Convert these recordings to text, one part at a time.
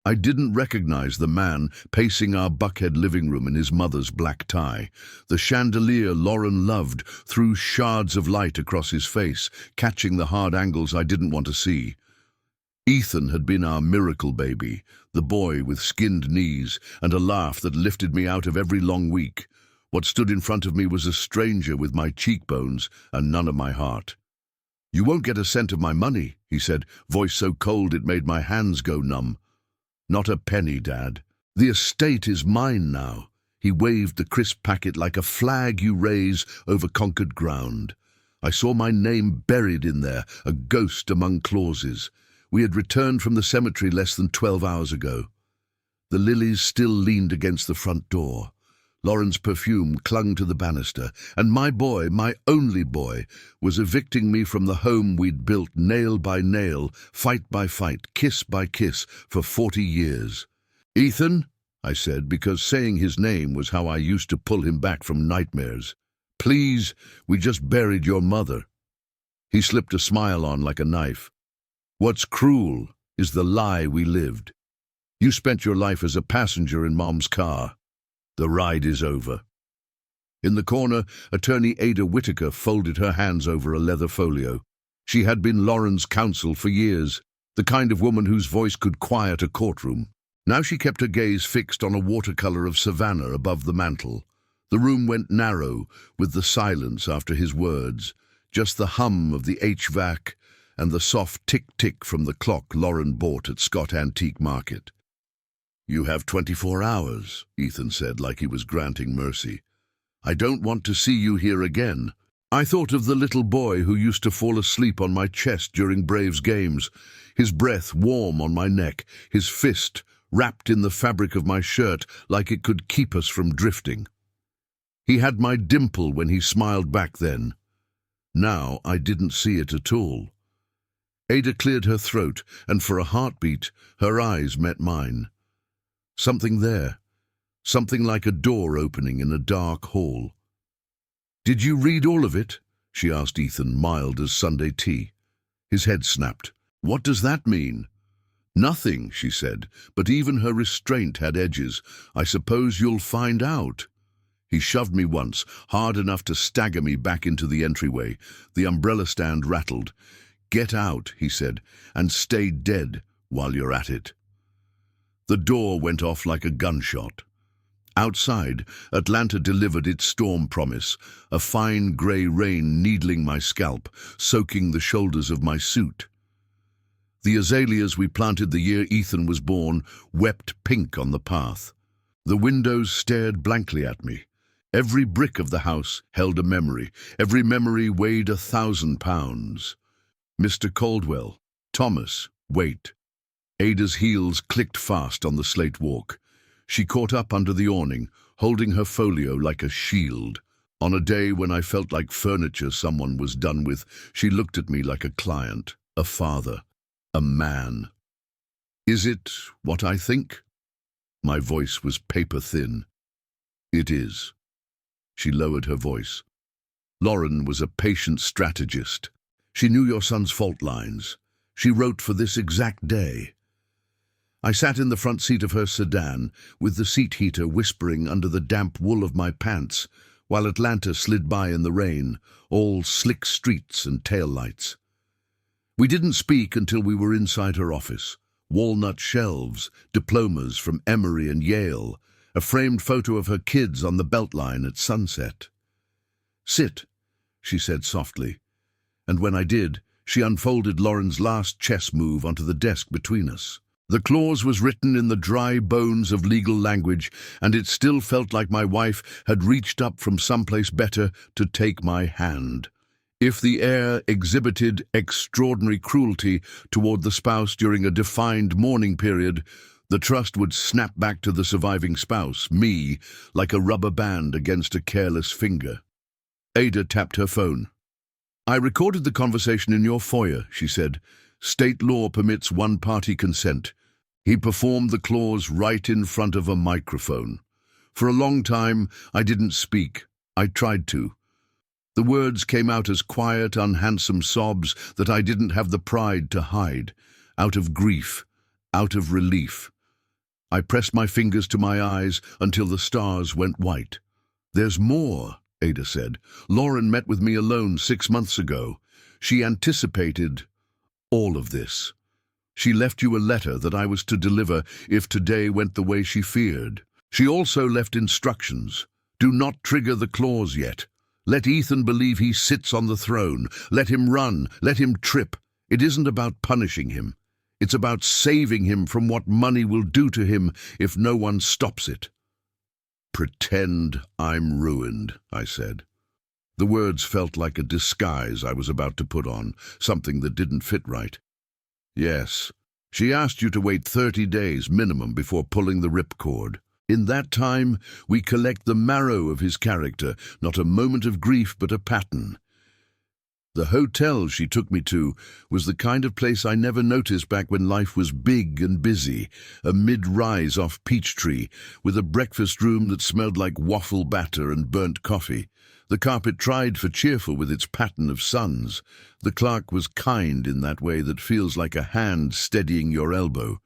I didn't recognize the man pacing our Buckhead living room in his mother's black tie. The chandelier Lauren loved threw shards of light across his face, catching the hard angles I didn't want to see. Ethan had been our miracle baby, the boy with skinned knees and a laugh that lifted me out of every long week. What stood in front of me was a stranger with my cheekbones and none of my heart. "You won't get a cent of my money," he said, voice so cold it made my hands go numb. "Not a penny, Dad. The estate is mine now." He waved the crisp packet like a flag you raise over conquered ground. I saw my name buried in there, a ghost among clauses. We had returned from the cemetery less than 12 hours ago. The lilies still leaned against the front door. Lauren's perfume clung to the banister, and my boy, my only boy, was evicting me from the home we'd built nail by nail, fight by fight, kiss by kiss, for 40 years. "Ethan," I said, because saying his name was how I used to pull him back from nightmares. "Please, we just buried your mother." He slipped a smile on like a knife. "What's cruel is the lie we lived. You spent your life as a passenger in Mom's car. The ride is over." In the corner, attorney Ada Whitaker folded her hands over a leather folio. She had been Lauren's counsel for years, the kind of woman whose voice could quiet a courtroom. Now she kept her gaze fixed on a watercolor of Savannah above the mantel. The room went narrow with the silence after his words, just the hum of the HVAC and the soft tick-tick from the clock Lauren bought at Scott Antique Market. "You have 24 hours, Ethan said, like he was granting mercy. "I don't want to see you here again." I thought of the little boy who used to fall asleep on my chest during Braves games, his breath warm on my neck, his fist wrapped in the fabric of my shirt like it could keep us from drifting. He had my dimple when he smiled back then. Now I didn't see it at all. Ada cleared her throat, and for a heartbeat, her eyes met mine. Something there, something like a door opening in a dark hall. "Did you read all of it?" she asked Ethan, mild as Sunday tea. His head snapped. "What does that mean?" "Nothing," she said, but even her restraint had edges. "I suppose you'll find out." He shoved me once, hard enough to stagger me back into the entryway. The umbrella stand rattled. "Get out," he said, "and stay dead while you're at it." The door went off like a gunshot. Outside, Atlanta delivered its storm promise, a fine grey rain needling my scalp, soaking the shoulders of my suit. The azaleas we planted the year Ethan was born wept pink on the path. The windows stared blankly at me. Every brick of the house held a memory. Every memory weighed 1,000 pounds. "Mr. Caldwell, Thomas, wait." Ada's heels clicked fast on the slate walk. She caught up under the awning, holding her folio like a shield. On a day when I felt like furniture someone was done with, she looked at me like a client, a father, a man. "Is it what I think?" My voice was paper thin. "It is." She lowered her voice. "Lauren was a patient strategist. She knew your son's fault lines. She wrote for this exact day." I sat in the front seat of her sedan, with the seat heater whispering under the damp wool of my pants, while Atlanta slid by in the rain, all slick streets and taillights. We didn't speak until we were inside her office. Walnut shelves, diplomas from Emory and Yale, a framed photo of her kids on the Beltline at sunset. "Sit," she said softly, and when I did, she unfolded Lauren's last chess move onto the desk between us. The clause was written in the dry bones of legal language, and it still felt like my wife had reached up from someplace better to take my hand. If the heir exhibited extraordinary cruelty toward the spouse during a defined mourning period, the trust would snap back to the surviving spouse, me, like a rubber band against a careless finger. Ada tapped her phone. "I recorded the conversation in your foyer," she said. "State law permits one-party consent." He performed the clause right in front of a microphone. For a long time, I didn't speak. I tried to. The words came out as quiet, unhandsome sobs that I didn't have the pride to hide, out of grief, out of relief. I pressed my fingers to my eyes until the stars went white. "There's more," Ada said. "Lauren met with me alone 6 months ago. She anticipated all of this. She left you a letter that I was to deliver if today went the way she feared. She also left instructions. Do not trigger the claws yet. Let Ethan believe he sits on the throne. Let him run. Let him trip. It isn't about punishing him. It's about saving him from what money will do to him if no one stops it." "Pretend I'm ruined," I said. The words felt like a disguise I was about to put on, something that didn't fit right. "Yes, she asked you to wait 30 days minimum before pulling the ripcord. In that time, we collect the marrow of his character, not a moment of grief but a pattern. The hotel she took me to was the kind of place I never noticed back when life was big and busy, a mid-rise off Peachtree, with a breakfast room that smelled like waffle batter and burnt coffee. The carpet tried for cheerful with its pattern of suns. The clerk was kind in that way that feels like a hand steadying your elbow.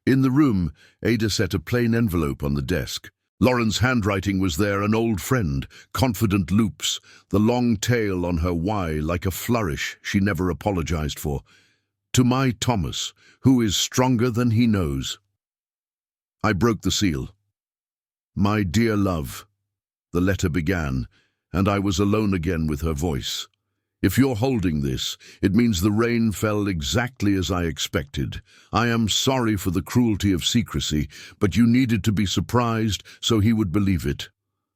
In the room, Ada set a plain envelope on the desk. Lauren's handwriting was there, an old friend, confident loops, the long tail on her Y like a flourish she never apologized for. "To my Thomas, who is stronger than he knows." I broke the seal. "My dear love," the letter began, and I was alone again with her voice. "If you're holding this, it means the rain fell exactly as I expected. I am sorry for the cruelty of secrecy, but you needed to be surprised so he would believe it.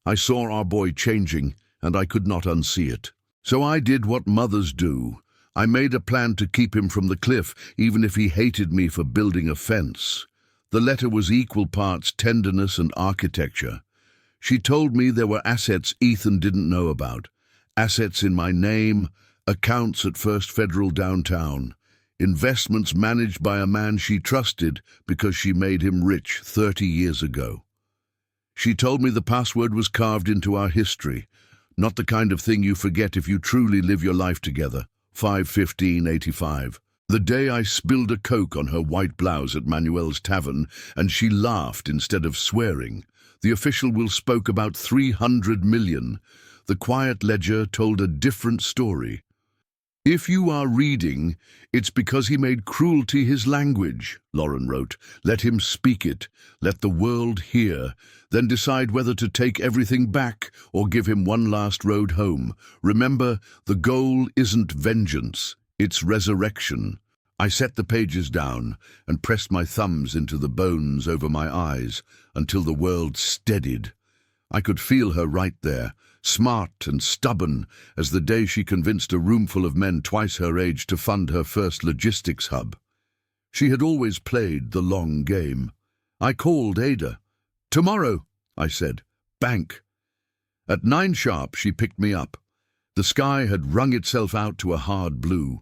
I saw our boy changing, and I could not unsee it. So I did what mothers do. I made a plan to keep him from the cliff, even if he hated me for building a fence. The letter was equal parts tenderness and architecture. She told me there were assets Ethan didn't know about. Assets in my name, accounts at First Federal downtown, investments managed by a man she trusted because she made him rich 30 years ago. She told me the password was carved into our history, not the kind of thing you forget if you truly live your life together. 5/15/85. The day I spilled a Coke on her white blouse at Manuel's tavern, and she laughed instead of swearing. The official will spoke about 300 million. The quiet ledger told a different story. "If you are reading, it's because he made cruelty his language," Lauren wrote. "Let him speak it. Let the world hear. Then decide whether to take everything back or give him one last road home. Remember, the goal isn't vengeance, it's resurrection." I set the pages down and pressed my thumbs into the bones over my eyes until the world steadied. I could feel her right there, smart and stubborn as the day she convinced a roomful of men twice her age to fund her first logistics hub. She had always played the long game. I called Ada. "Tomorrow," I said. "Bank." At 9 sharp, she picked me up. The sky had wrung itself out to a hard blue.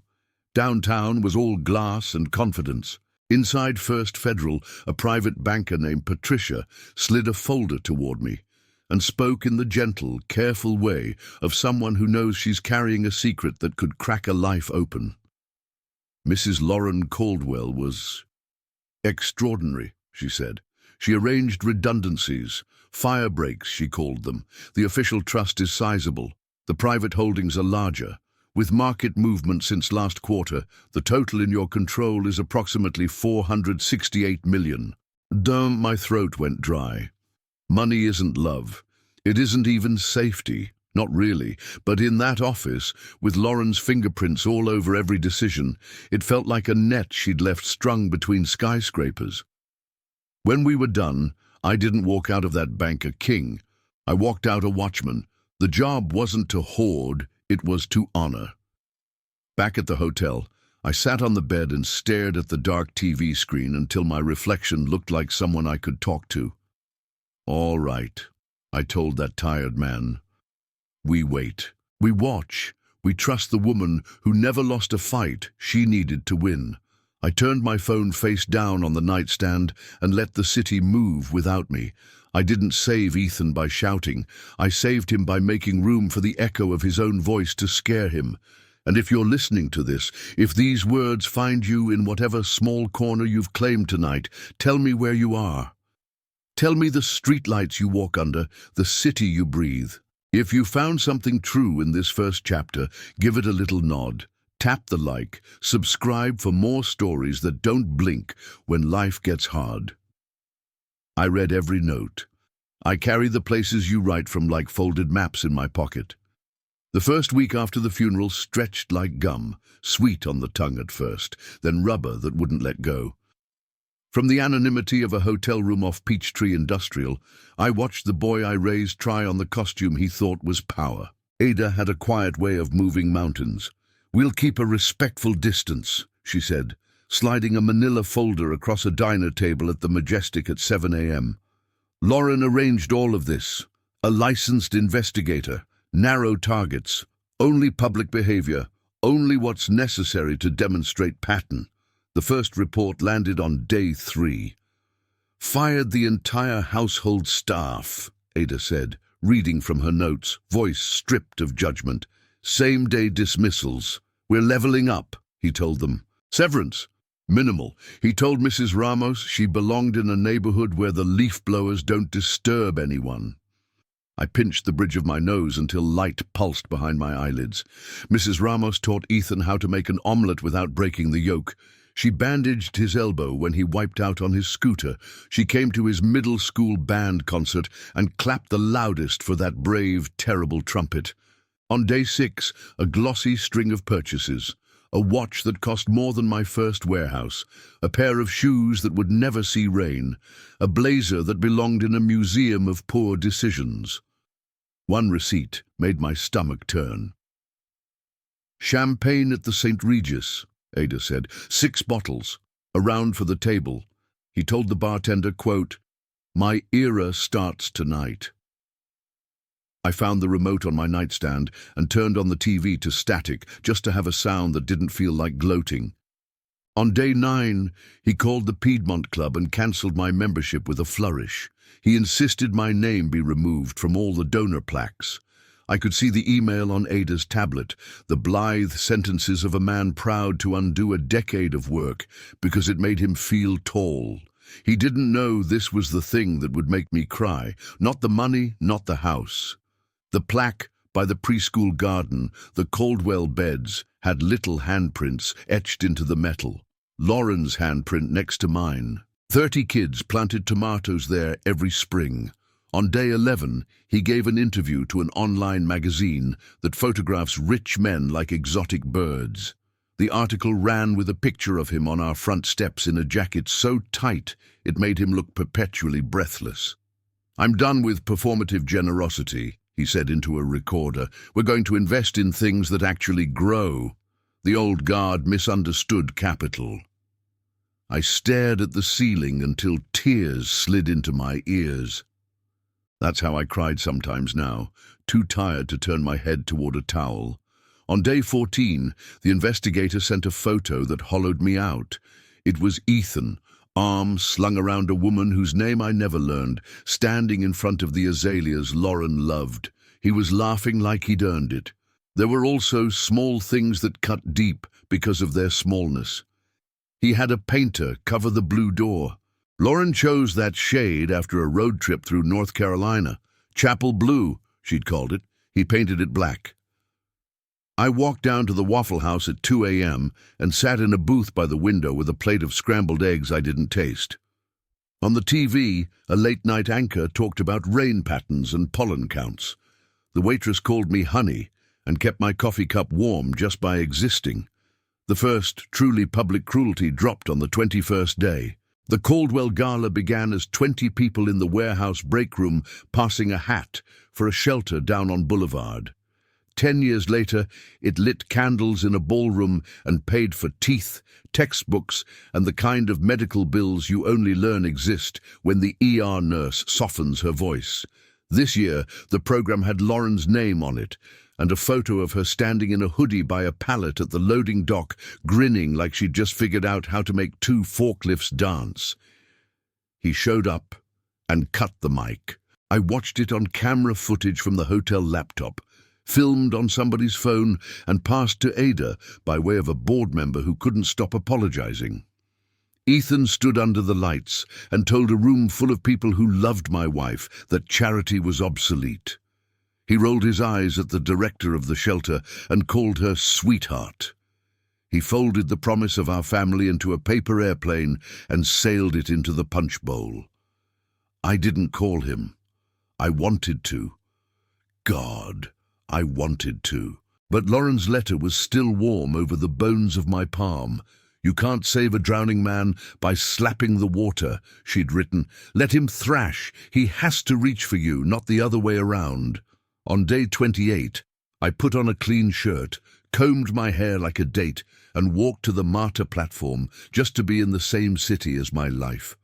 Downtown was all glass and confidence. Inside First Federal, a private banker named Patricia slid a folder toward me and spoke in the gentle, careful way of someone who knows she's carrying a secret that could crack a life open. "Mrs. Lauren Caldwell was extraordinary," she said. "She arranged redundancies, fire breaks, she called them. The official trust is sizable. The private holdings are larger. With market movement since last quarter, the total in your control is approximately 468 million. My throat went dry. Money isn't love. It isn't even safety. Not really. But in that office, with Lauren's fingerprints all over every decision, it felt like a net she'd left strung between skyscrapers. When we were done, I didn't walk out of that bank a king. I walked out a watchman. The job wasn't to hoard, it was to honor. Back at the hotel, I sat on the bed and stared at the dark TV screen until my reflection looked like someone I could talk to. "All right," I told that tired man. "We wait. We watch. We trust the woman who never lost a fight she needed to win." I turned my phone face down on the nightstand and let the city move without me. I didn't save Ethan by shouting. I saved him by making room for the echo of his own voice to scare him. And if you're listening to this, if these words find you in whatever small corner you've claimed tonight, tell me where you are. Tell me the streetlights you walk under, the city you breathe. If you found something true in this first chapter, give it a little nod. Tap the like, subscribe for more stories that don't blink when life gets hard. I read every note. I carry the places you write from like folded maps in my pocket. The first week after the funeral stretched like gum, sweet on the tongue at first, then rubber that wouldn't let go. From the anonymity of a hotel room off Peachtree Industrial, I watched the boy I raised try on the costume he thought was power. Ada had a quiet way of moving mountains. "We'll keep a respectful distance," she said, sliding a manila folder across a diner table at the Majestic at 7 a.m. Lauren arranged all of this. A licensed investigator, narrow targets, only public behavior, only what's necessary to demonstrate pattern. The first report landed on day 3. "Fired the entire household staff," Ada said, reading from her notes, voice stripped of judgment. "Same-day dismissals. We're leveling up," he told them. "Severance? Minimal. He told Mrs. Ramos she belonged in a neighborhood where the leaf blowers don't disturb anyone." I pinched the bridge of my nose until light pulsed behind my eyelids. Mrs. Ramos taught Ethan how to make an omelette without breaking the yolk. She bandaged his elbow when he wiped out on his scooter. She came to his middle school band concert and clapped the loudest for that brave, terrible trumpet. On day 6, a glossy string of purchases. A watch that cost more than my first warehouse. A pair of shoes that would never see rain. A blazer that belonged in a museum of poor decisions. One receipt made my stomach turn. "Champagne at the St. Regis," Ada said. 6 bottles, a round for the table. He told the bartender, quote, "My era starts tonight." I found the remote on my nightstand and turned on the TV to static just to have a sound that didn't feel like gloating. On day 9, he called the Piedmont Club and cancelled my membership with a flourish. He insisted my name be removed from all the donor plaques. I could see the email on Ada's tablet, the blithe sentences of a man proud to undo a decade of work because it made him feel tall. He didn't know this was the thing that would make me cry, not the money, not the house. The plaque by the preschool garden, the Caldwell beds, had little handprints etched into the metal. Lauren's handprint next to mine. 30 kids planted tomatoes there every spring. On day 11, he gave an interview to an online magazine that photographs rich men like exotic birds. The article ran with a picture of him on our front steps in a jacket so tight it made him look perpetually breathless. "I'm done with performative generosity," he said into a recorder. "We're going to invest in things that actually grow." The old guard misunderstood capital. I stared at the ceiling until tears slid into my ears. That's how I cried sometimes now, too tired to turn my head toward a towel. On day 14, the investigator sent a photo that hollowed me out. It was Ethan, arms slung around a woman whose name I never learned, standing in front of the azaleas Lauren loved. He was laughing like he'd earned it. There were also small things that cut deep because of their smallness. He had a painter cover the blue door. Lauren chose that shade after a road trip through North Carolina. Chapel Blue, she'd called it. He painted it black. I walked down to the Waffle House at 2 a.m. and sat in a booth by the window with a plate of scrambled eggs I didn't taste. On the TV, a late-night anchor talked about rain patterns and pollen counts. The waitress called me honey and kept my coffee cup warm just by existing. The first truly public cruelty dropped on the 21st day. The Caldwell Gala began as 20 people in the warehouse break room passing a hat for a shelter down on Boulevard. 10 years later, it lit candles in a ballroom and paid for teeth, textbooks, and the kind of medical bills you only learn exist when the ER nurse softens her voice. This year, the program had Lauren's name on it, and a photo of her standing in a hoodie by a pallet at the loading dock, grinning like she'd just figured out how to make 2 forklifts dance. He showed up and cut the mic. I watched it on camera footage from the hotel laptop, filmed on somebody's phone and passed to Ada by way of a board member who couldn't stop apologizing. Ethan stood under the lights and told a room full of people who loved my wife that charity was obsolete. He rolled his eyes at the director of the shelter and called her sweetheart. He folded the promise of our family into a paper airplane and sailed it into the punch bowl. I didn't call him. I wanted to. God, I wanted to. But Lauren's letter was still warm over the bones of my palm. "You can't save a drowning man by slapping the water," she'd written. "Let him thrash. He has to reach for you, not the other way around." On day 28, I put on a clean shirt, combed my hair like a date, and walked to the MARTA platform just to be in the same city as my life.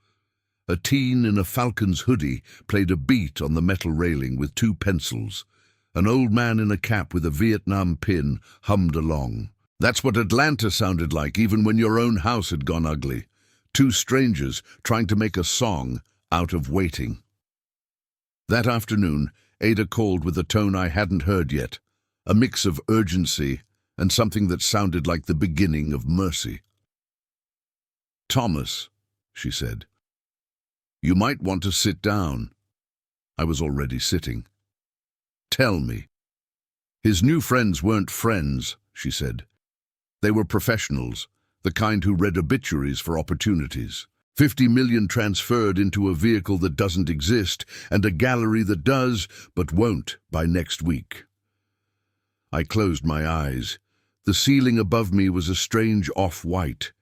A teen in a Falcons hoodie played a beat on the metal railing with 2 pencils. An old man in a cap with a Vietnam pin hummed along. That's what Atlanta sounded like, even when your own house had gone ugly. 2 strangers trying to make a song out of waiting. That afternoon, Ada called with a tone I hadn't heard yet, a mix of urgency and something that sounded like the beginning of mercy. "Thomas," she said, "you might want to sit down." I was already sitting. "Tell me." "His new friends weren't friends," she said. "They were professionals, the kind who read obituaries for opportunities. 50 million transferred into a vehicle that doesn't exist, and a gallery that does, but won't by next week." I closed my eyes. The ceiling above me was a strange off-white.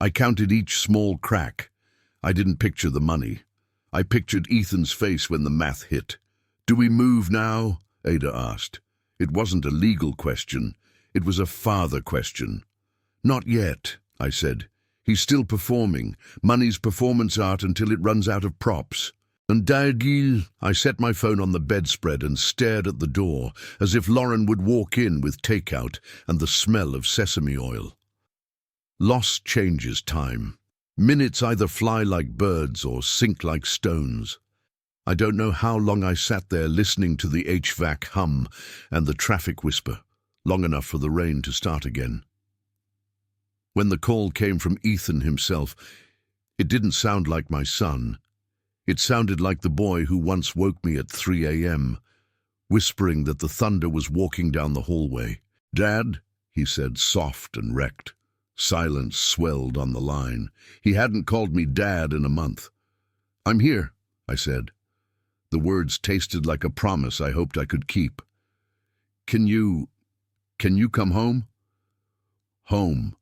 I counted each small crack. I didn't picture the money. I pictured Ethan's face when the math hit. "Do we move now?" Ada asked. It wasn't a legal question. It was a father question. "Not yet," I said. "He's still performing. Money's performance art until it runs out of props." And Daddy, I set my phone on the bedspread and stared at the door, as if Lauren would walk in with takeout and the smell of sesame oil. Loss changes time. Minutes either fly like birds or sink like stones. I don't know how long I sat there listening to the HVAC hum and the traffic whisper, long enough for the rain to start again. When the call came from Ethan himself, it didn't sound like my son. It sounded like the boy who once woke me at 3 a.m., whispering that the thunder was walking down the hallway. "Dad," he said, soft and wrecked. Silence swelled on the line. He hadn't called me Dad in a month. "I'm here," I said. The words tasted like a promise I hoped I could keep. Can you come home?" Home.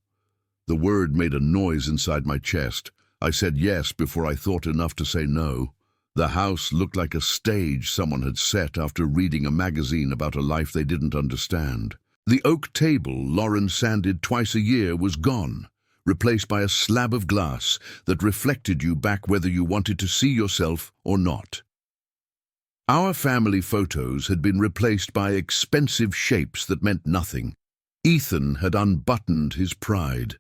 The word made a noise inside my chest. I said yes before I thought enough to say no. The house looked like a stage someone had set after reading a magazine about a life they didn't understand. The oak table Lauren sanded twice a year was gone, replaced by a slab of glass that reflected you back whether you wanted to see yourself or not. Our family photos had been replaced by expensive shapes that meant nothing. Ethan had unbuttoned his pride.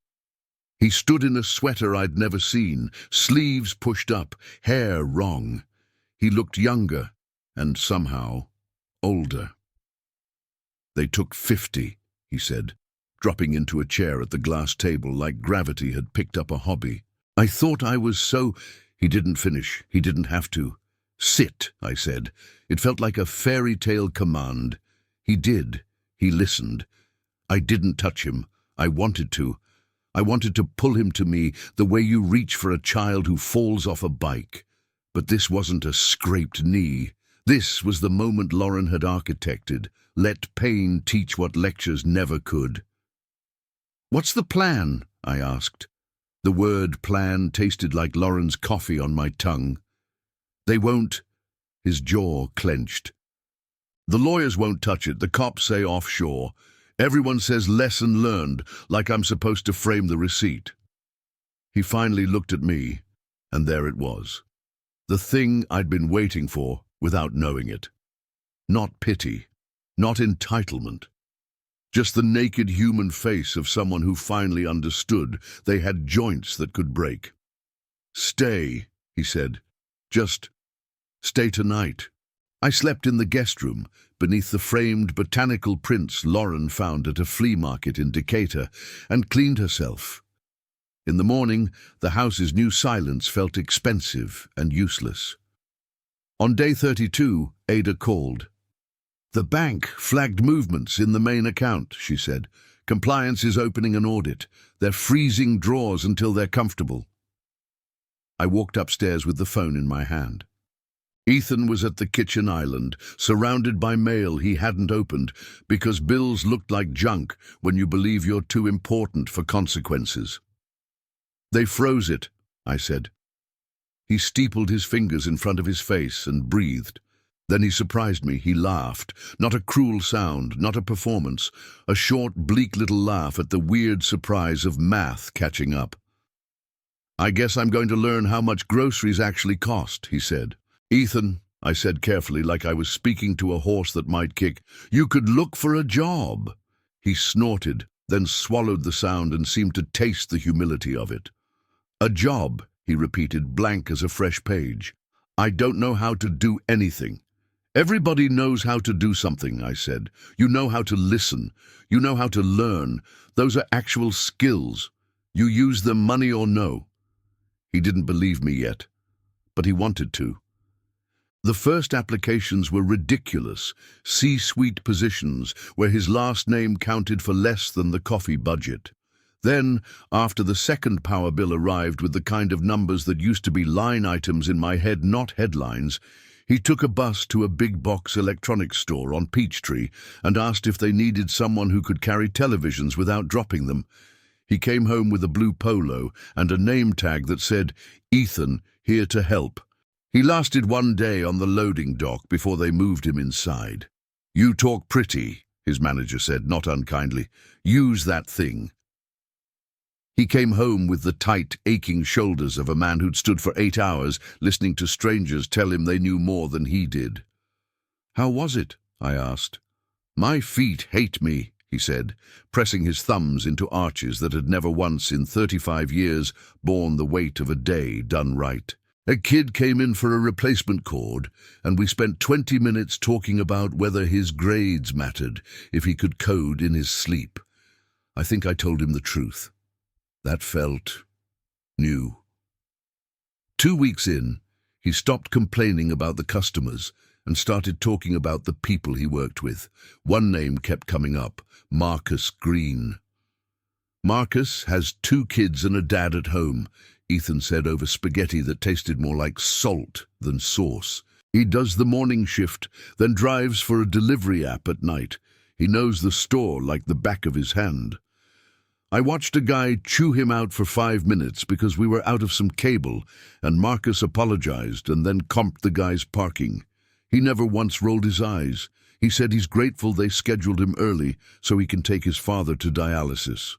He stood in a sweater I'd never seen, sleeves pushed up, hair wrong. He looked younger and somehow older. "They took 50, he said, dropping into a chair at the glass table like gravity had picked up a hobby. I thought I was so... He didn't finish. He didn't have to. "Sit," I said. It felt like a fairy tale command. He did. He listened. I didn't touch him. I wanted to. I wanted to pull him to me the way you reach for a child who falls off a bike. But this wasn't a scraped knee. This was the moment Lauren had architected. Let pain teach what lectures never could. "What's the plan?" I asked. The word plan tasted like Lauren's coffee on my tongue. "They won't." His jaw clenched. "The lawyers won't touch it. The cops say offshore. Everyone says lesson learned, like I'm supposed to frame the receipt." He finally looked at me, and there it was. The thing I'd been waiting for without knowing it. Not pity, not entitlement. Just the naked human face of someone who finally understood they had joints that could break. "Stay," he said. "Just stay tonight." I slept in the guest room, beneath the framed botanical prints Lauren found at a flea market in Decatur, and cleaned herself. In the morning, the house's new silence felt expensive and useless. On day 32, Ada called. "The bank flagged movements in the main account," she said. "Compliance is opening an audit. They're freezing drawers until they're comfortable." I walked upstairs with the phone in my hand. Ethan was at the kitchen island, surrounded by mail he hadn't opened, because bills looked like junk when you believe you're too important for consequences. "They froze it," I said. He steepled his fingers in front of his face and breathed. Then he surprised me. He laughed. Not a cruel sound, not a performance. A short, bleak little laugh at the weird surprise of math catching up. "I guess I'm going to learn how much groceries actually cost," he said. "Ethan," I said carefully, like I was speaking to a horse that might kick, "you could look for a job." He snorted, then swallowed the sound and seemed to taste the humility of it. "A job," he repeated, blank as a fresh page. "I don't know how to do anything." "Everybody knows how to do something," I said. "You know how to listen. You know how to learn. Those are actual skills. You use them, money or no." He didn't believe me yet, but he wanted to. The first applications were ridiculous, C-suite positions where his last name counted for less than the coffee budget. Then, after the second power bill arrived with the kind of numbers that used to be line items in my head, not headlines, he took a bus to a big-box electronics store on Peachtree and asked if they needed someone who could carry televisions without dropping them. He came home with a blue polo and a name tag that said, "Ethan, here to help." He lasted one day on the loading dock before they moved him inside. "You talk pretty," his manager said, not unkindly. "Use that thing." He came home with the tight, aching shoulders of a man who'd stood for 8 hours listening to strangers tell him they knew more than he did. "How was it?" I asked. "My feet hate me," he said, pressing his thumbs into arches that had never once in 35 years borne the weight of a day done right. "A kid came in for a replacement cord, and we spent 20 minutes talking about whether his grades mattered if he could code in his sleep. I think I told him the truth. That felt new." 2 weeks in, he stopped complaining about the customers and started talking about the people he worked with. One name kept coming up, Marcus Green. "Marcus has 2 kids and a dad at home," Ethan said over spaghetti that tasted more like salt than sauce. "He does the morning shift, then drives for a delivery app at night. He knows the store like the back of his hand. I watched a guy chew him out for 5 minutes because we were out of some cable, and Marcus apologized and then comped the guy's parking. He never once rolled his eyes. He said he's grateful they scheduled him early so he can take his father to dialysis."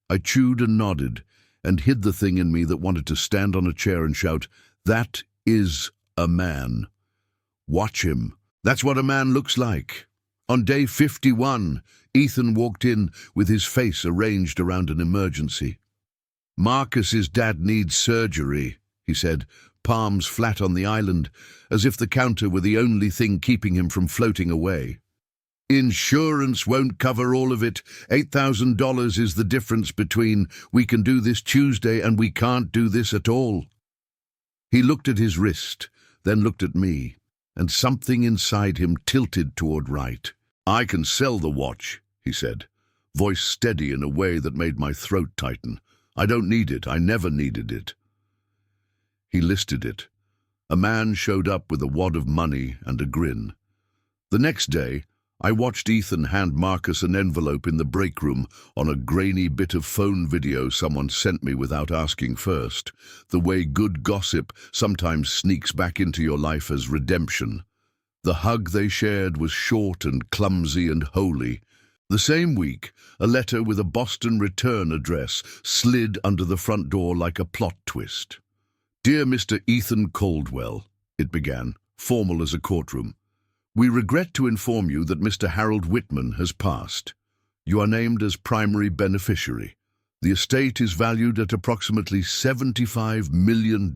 I chewed and nodded and hid the thing in me that wanted to stand on a chair and shout, "That is a man. Watch him. That's what a man looks like." On day 51, Ethan walked in with his face arranged around an emergency. "Marcus's dad needs surgery," he said, palms flat on the island, as if the counter were the only thing keeping him from floating away. "Insurance won't cover all of it. $8,000 is the difference between we can do this Tuesday and we can't do this at all." He looked at his wrist, then looked at me, and something inside him tilted toward right. "I can sell the watch," he said, voice steady in a way that made my throat tighten. "I don't need it. I never needed it." He listed it. A man showed up with a wad of money and a grin. The next day, I watched Ethan hand Marcus an envelope in the break room on a grainy bit of phone video someone sent me without asking first, the way good gossip sometimes sneaks back into your life as redemption. The hug they shared was short and clumsy and holy. The same week, a letter with a Boston return address slid under the front door like a plot twist. "Dear Mr. Ethan Caldwell," it began, formal as a courtroom. "We regret to inform you that Mr. Harold Whitman has passed. You are named as primary beneficiary. The estate is valued at approximately $75 million.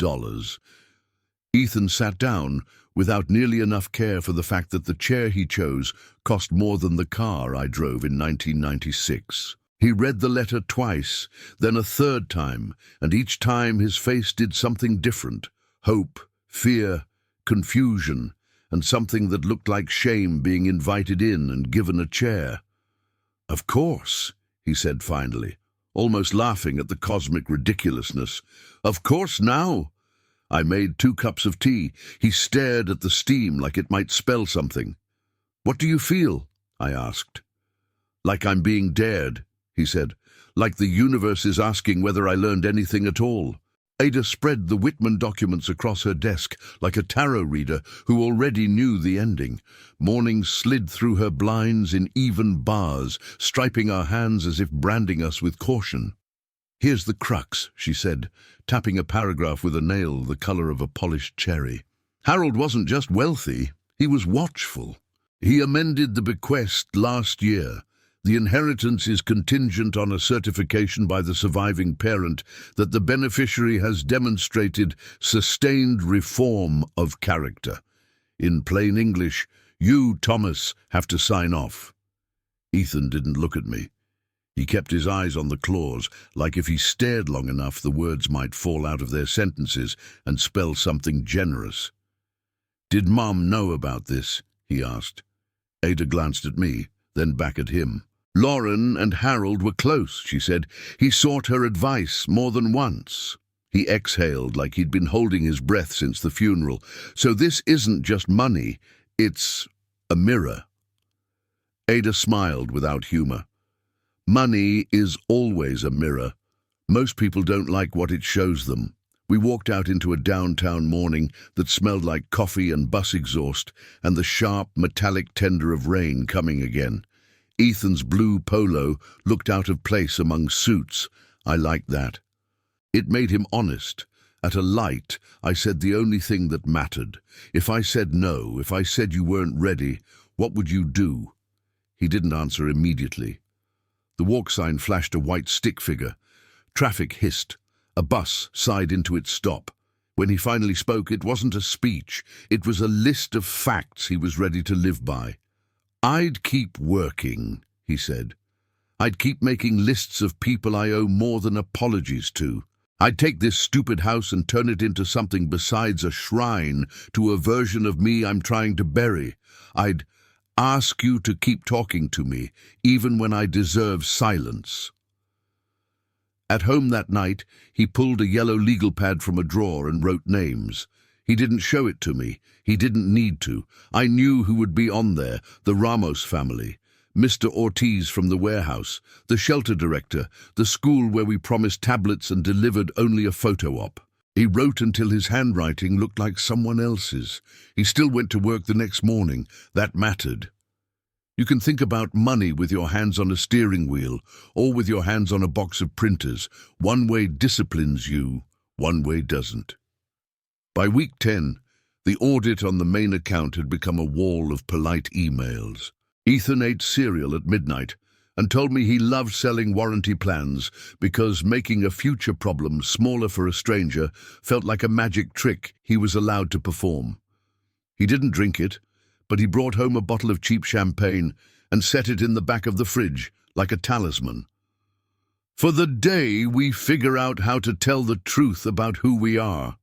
Ethan sat down without nearly enough care for the fact that the chair he chose cost more than the car I drove in 1996. He read the letter twice, then a third time, and each time his face did something different. Hope, fear, confusion, and something that looked like shame being invited in and given a chair. "Of course," he said finally, almost laughing at the cosmic ridiculousness. "Of course now." I made 2 cups of tea. He stared at the steam like it might spell something. "What do you feel?" I asked. "Like I'm being dared," he said. "Like the universe is asking whether I learned anything at all." Ada spread the Whitman documents across her desk like a tarot reader who already knew the ending. Morning slid through her blinds in even bars, striping our hands as if branding us with caution. "Here's the crux," she said, tapping a paragraph with a nail the color of a polished cherry. "Harold wasn't just wealthy, he was watchful. He amended the bequest last year. The inheritance is contingent on a certification by the surviving parent that the beneficiary has demonstrated sustained reform of character. In plain English, you, Thomas, have to sign off." Ethan didn't look at me. He kept his eyes on the clause, like if he stared long enough the words might fall out of their sentences and spell something generous. "Did Mom know about this?" he asked. Ada glanced at me, then back at him. "Lauren and Harold were close," she said. "He sought her advice more than once." He exhaled like he'd been holding his breath since the funeral. "So this isn't just money, it's a mirror." Ada smiled without humor. "Money is always a mirror. Most people don't like what it shows them." We walked out into a downtown morning that smelled like coffee and bus exhaust and the sharp, metallic tender of rain coming again. Ethan's blue polo looked out of place among suits. I liked that. It made him honest. At a light, I said the only thing that mattered. If I said no, if I said you weren't ready, what would you do? He didn't answer immediately. The walk sign flashed a white stick figure. Traffic hissed. A bus sighed into its stop. When he finally spoke, it wasn't a speech. It was a list of facts he was ready to live by. "I'd keep working," he said. "I'd keep making lists of people I owe more than apologies to. I'd take this stupid house and turn it into something besides a shrine to a version of me I'm trying to bury. I'd ask you to keep talking to me, even when I deserve silence." At home that night, he pulled a yellow legal pad from a drawer and wrote names. He didn't show it to me. He didn't need to. I knew who would be on there: the Ramos family, Mr. Ortiz from the warehouse, the shelter director, the school where we promised tablets and delivered only a photo op. He wrote until his handwriting looked like someone else's. He still went to work the next morning. That mattered. You can think about money with your hands on a steering wheel or with your hands on a box of printers. One way disciplines you, one way doesn't. By week 10, the audit on the main account had become a wall of polite emails. Ethan ate cereal at midnight and told me he loved selling warranty plans because making a future problem smaller for a stranger felt like a magic trick he was allowed to perform. He didn't drink it, but he brought home a bottle of cheap champagne and set it in the back of the fridge like a talisman. "For the day we figure out how to tell the truth about who we are,"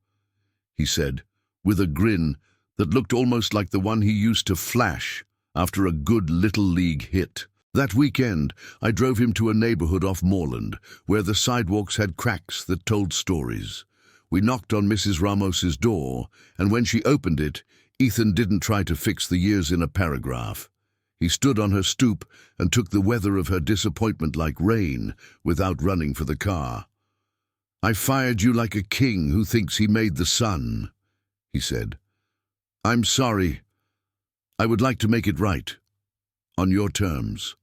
he said, with a grin that looked almost like the one he used to flash after a good Little League hit. That weekend, I drove him to a neighborhood off Moreland, where the sidewalks had cracks that told stories. We knocked on Mrs. Ramos's door, and when she opened it, Ethan didn't try to fix the years in a paragraph. He stood on her stoop and took the weather of her disappointment like rain without running for the car. "I fired you like a king who thinks he made the sun," he said. "I'm sorry. I would like to make it right. On your terms."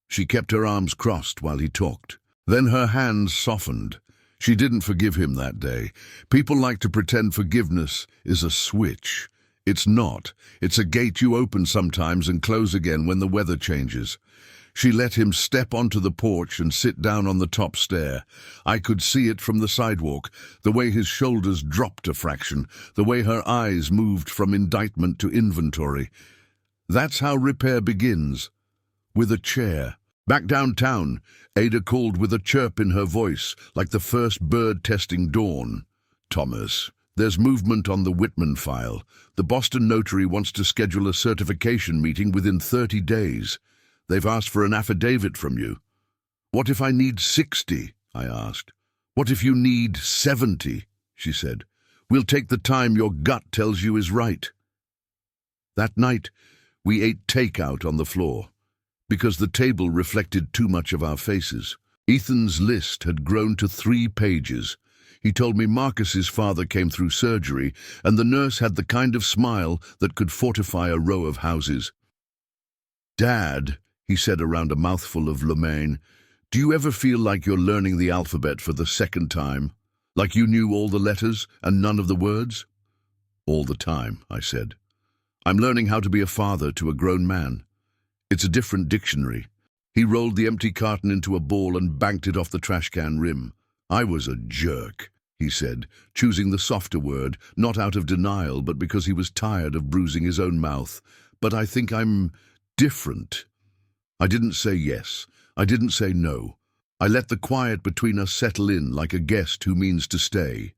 She kept her arms crossed while he talked. Then her hands softened. She didn't forgive him that day. People like to pretend forgiveness is a switch. It's not. It's a gate you open sometimes and close again when the weather changes. She let him step onto the porch and sit down on the top stair. I could see it from the sidewalk, the way his shoulders dropped a fraction, the way her eyes moved from indictment to inventory. That's how repair begins. With a chair. Back downtown, Ada called with a chirp in her voice, like the first bird testing dawn. Thomas, there's movement on the Whitman file. The Boston notary wants to schedule a certification meeting within 30 days. They've asked for an affidavit from you. What if I need 60? I asked. What if you need 70? She said. We'll take the time your gut tells you is right. That night, we ate takeout on the floor, because the table reflected too much of our faces. Ethan's list had grown to 3 pages. He told me Marcus's father came through surgery, and the nurse had the kind of smile that could fortify a row of houses. Dad, he said around a mouthful of Lomaine, do you ever feel like you're learning the alphabet for the second time? Like you knew all the letters and none of the words? All the time, I said. I'm learning how to be a father to a grown man. It's a different dictionary. He rolled the empty carton into a ball and banked it off the trash can rim. I was a jerk, he said, choosing the softer word, not out of denial, but because he was tired of bruising his own mouth. But I think I'm different. I didn't say yes. I didn't say no. I let the quiet between us settle in like a guest who means to stay.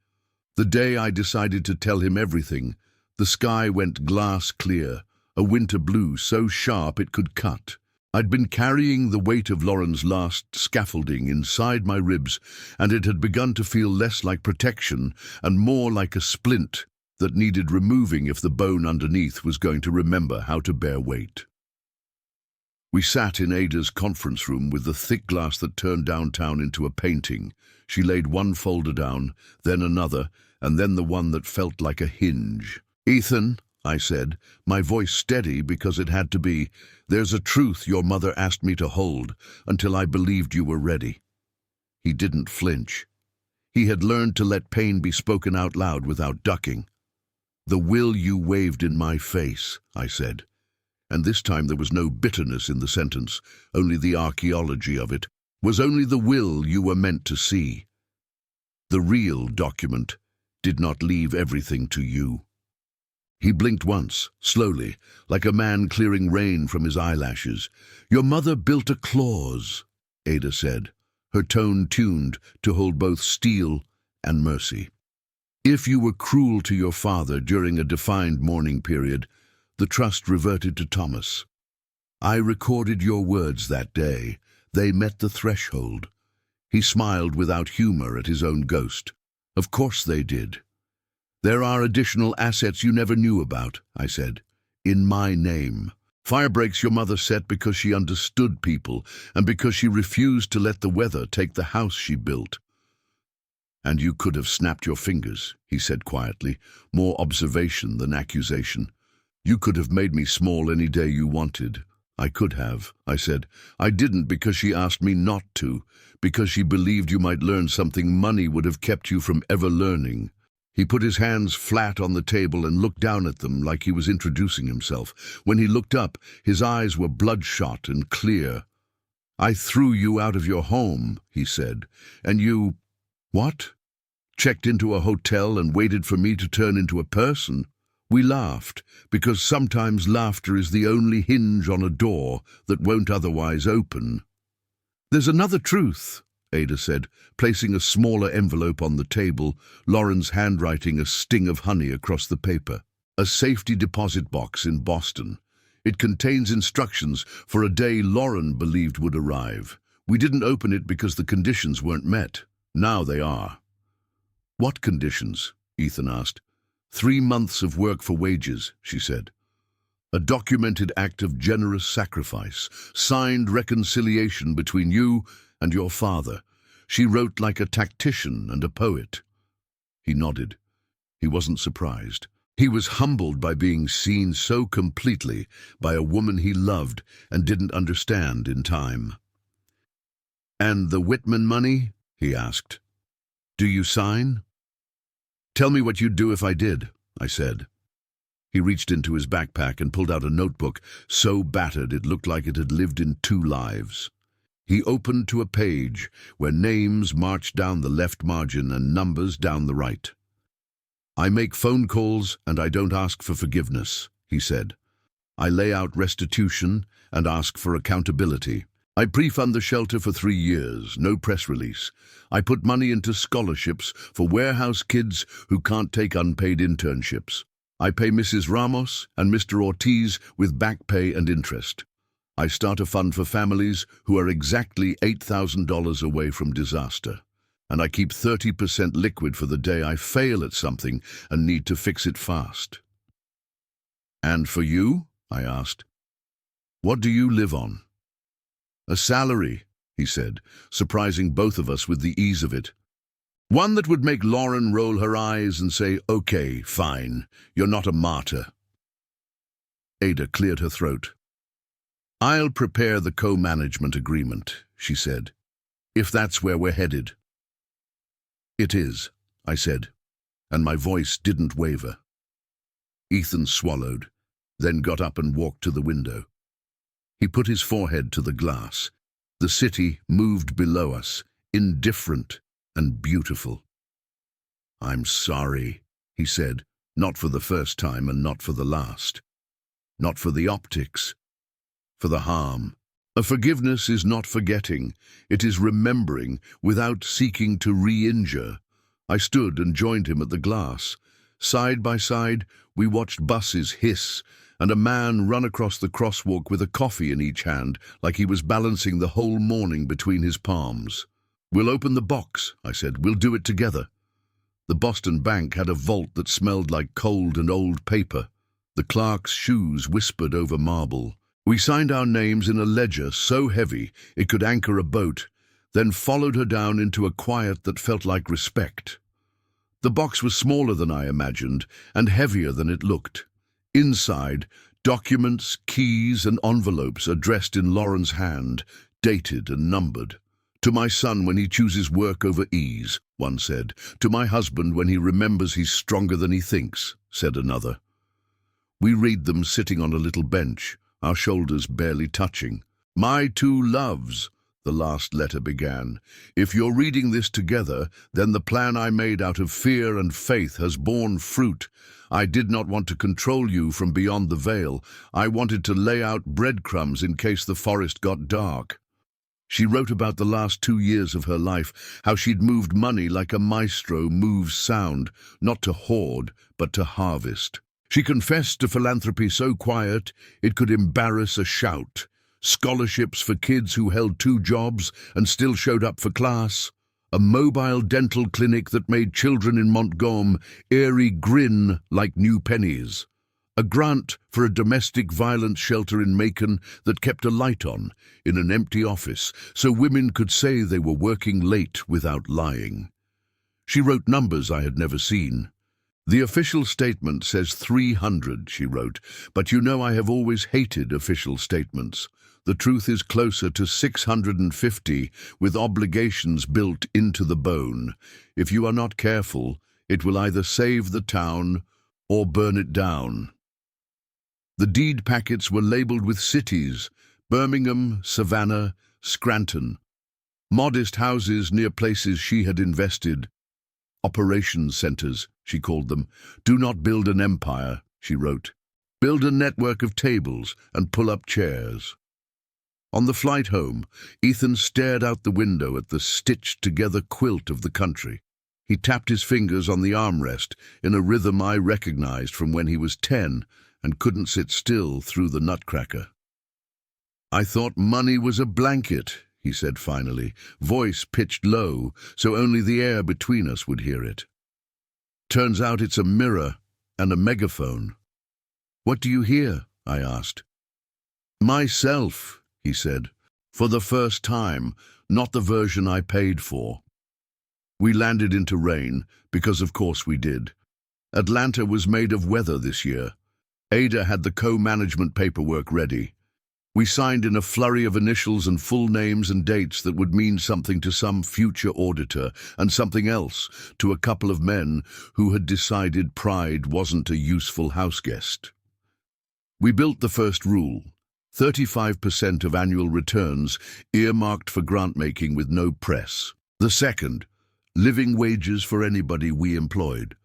The day I decided to tell him everything, the sky went glass clear, a winter blue so sharp it could cut. I'd been carrying the weight of Lauren's last scaffolding inside my ribs, and it had begun to feel less like protection and more like a splint that needed removing if the bone underneath was going to remember how to bear weight. We sat in Ada's conference room with the thick glass that turned downtown into a painting. She laid one folder down, then another, and then the one that felt like a hinge. Ethan, I said, my voice steady because it had to be, there's a truth your mother asked me to hold until I believed you were ready. He didn't flinch. He had learned to let pain be spoken out loud without ducking. The will you waved in my face, I said. And this time there was no bitterness in the sentence, only the archaeology of it, was only the will you were meant to see. The real document did not leave everything to you. He blinked once, slowly, like a man clearing rain from his eyelashes. Your mother built a clause, Ada said, her tone tuned to hold both steel and mercy. If you were cruel to your father during a defined mourning period, the trust reverted to Thomas. I recorded your words that day. They met the threshold. He smiled without humor at his own ghost. Of course they did. There are additional assets you never knew about, I said. In my name. Firebreaks your mother set because she understood people and because she refused to let the weather take the house she built. And you could have snapped your fingers, he said quietly, more observation than accusation. You could have made me small any day you wanted. I could have, I said. I didn't because she asked me not to, because she believed you might learn something money would have kept you from ever learning. He put his hands flat on the table and looked down at them like he was introducing himself. When he looked up, his eyes were bloodshot and clear. I threw you out of your home, he said, and you... What? Checked into a hotel and waited for me to turn into a person? We laughed, because sometimes laughter is the only hinge on a door that won't otherwise open. There's another truth, Ada said, placing a smaller envelope on the table, Lauren's handwriting a sting of honey across the paper. A safety deposit box in Boston. It contains instructions for a day Lauren believed would arrive. We didn't open it because the conditions weren't met. Now they are. What conditions? Ethan asked. 3 months of work for wages, she said. A documented act of generous sacrifice, signed reconciliation between you and your father. She wrote like a tactician and a poet. He nodded. He wasn't surprised. He was humbled by being seen so completely by a woman he loved and didn't understand in time. And the Whitman money? He asked. Do you sign? Tell me what you'd do if I did, I said. He reached into his backpack and pulled out a notebook so battered it looked like it had lived in 2 lives. He opened to a page where names marched down the left margin and numbers down the right. I make phone calls and I don't ask for forgiveness, he said. I lay out restitution and ask for accountability. I pre-fund the shelter for 3 years, no press release. I put money into scholarships for warehouse kids who can't take unpaid internships. I pay Mrs. Ramos and Mr. Ortiz with back pay and interest. I start a fund for families who are exactly $8,000 away from disaster. And I keep 30% liquid for the day I fail at something and need to fix it fast. And for you? I asked. What do you live on? A salary, he said, surprising both of us with the ease of it. One that would make Lauren roll her eyes and say, "Okay, fine, you're not a martyr." Ada cleared her throat. "I'll prepare the co-management agreement," she said, "if that's where we're headed." "It is," I said, and my voice didn't waver. Ethan swallowed, then got up and walked to the window. He put his forehead to the glass. The city moved below us, indifferent and beautiful. "I'm sorry," he said, not for the first time and not for the last. Not for the optics, for the harm. A forgiveness is not forgetting, it is remembering without seeking to re-injure. I stood and joined him at the glass. Side by side, we watched buses hiss and a man run across the crosswalk with a coffee in each hand, like he was balancing the whole morning between his palms. "We'll open the box," I said. "We'll do it together." The Boston Bank had a vault that smelled like cold and old paper. The clerk's shoes whispered over marble. We signed our names in a ledger so heavy it could anchor a boat, then followed her down into a quiet that felt like respect. The box was smaller than I imagined and heavier than it looked. Inside, documents, keys, and envelopes addressed in Lauren's hand, dated and numbered. "To my son when he chooses work over ease," one said. "To my husband when he remembers he's stronger than he thinks," said another. We read them sitting on a little bench, our shoulders barely touching. "My two loves," the last letter began. "If you're reading this together, then the plan I made out of fear and faith has borne fruit. I did not want to control you from beyond the veil. I wanted to lay out breadcrumbs in case the forest got dark." She wrote about the last 2 years of her life, how she'd moved money like a maestro moves sound, not to hoard, but to harvest. She confessed to philanthropy so quiet it could embarrass a shout. Scholarships for kids who held 2 jobs and still showed up for class. A mobile dental clinic that made children in Montgomery eerie grin like new pennies. A grant for a domestic violence shelter in Macon that kept a light on in an empty office so women could say they were working late without lying. She wrote numbers I had never seen. "The official statement says 300, she wrote, "but you know I have always hated official statements. The truth is closer to 650, with obligations built into the bone. If you are not careful, it will either save the town or burn it down." The deed packets were labeled with cities: Birmingham, Savannah, Scranton. Modest houses near places she had invested. Operations centers, she called them. "Do not build an empire," she wrote. "Build a network of tables and pull up chairs." On the flight home, Ethan stared out the window at the stitched-together quilt of the country. He tapped his fingers on the armrest in a rhythm I recognized from when he was 10 and couldn't sit still through the Nutcracker. "I thought money was a blanket," he said finally, voice pitched low so only the air between us would hear it. "Turns out it's a mirror and a megaphone." "What do you hear?" I asked. "Myself," he said, "for the first time, not the version I paid for." We landed into rain, because of course we did. Atlanta was made of weather this year. Ada had the co-management paperwork ready. We signed in a flurry of initials and full names and dates that would mean something to some future auditor and something else to a couple of men who had decided pride wasn't a useful houseguest. We built the first rule: 35% of annual returns earmarked for grant-making with no press. The second: living wages for anybody we employed.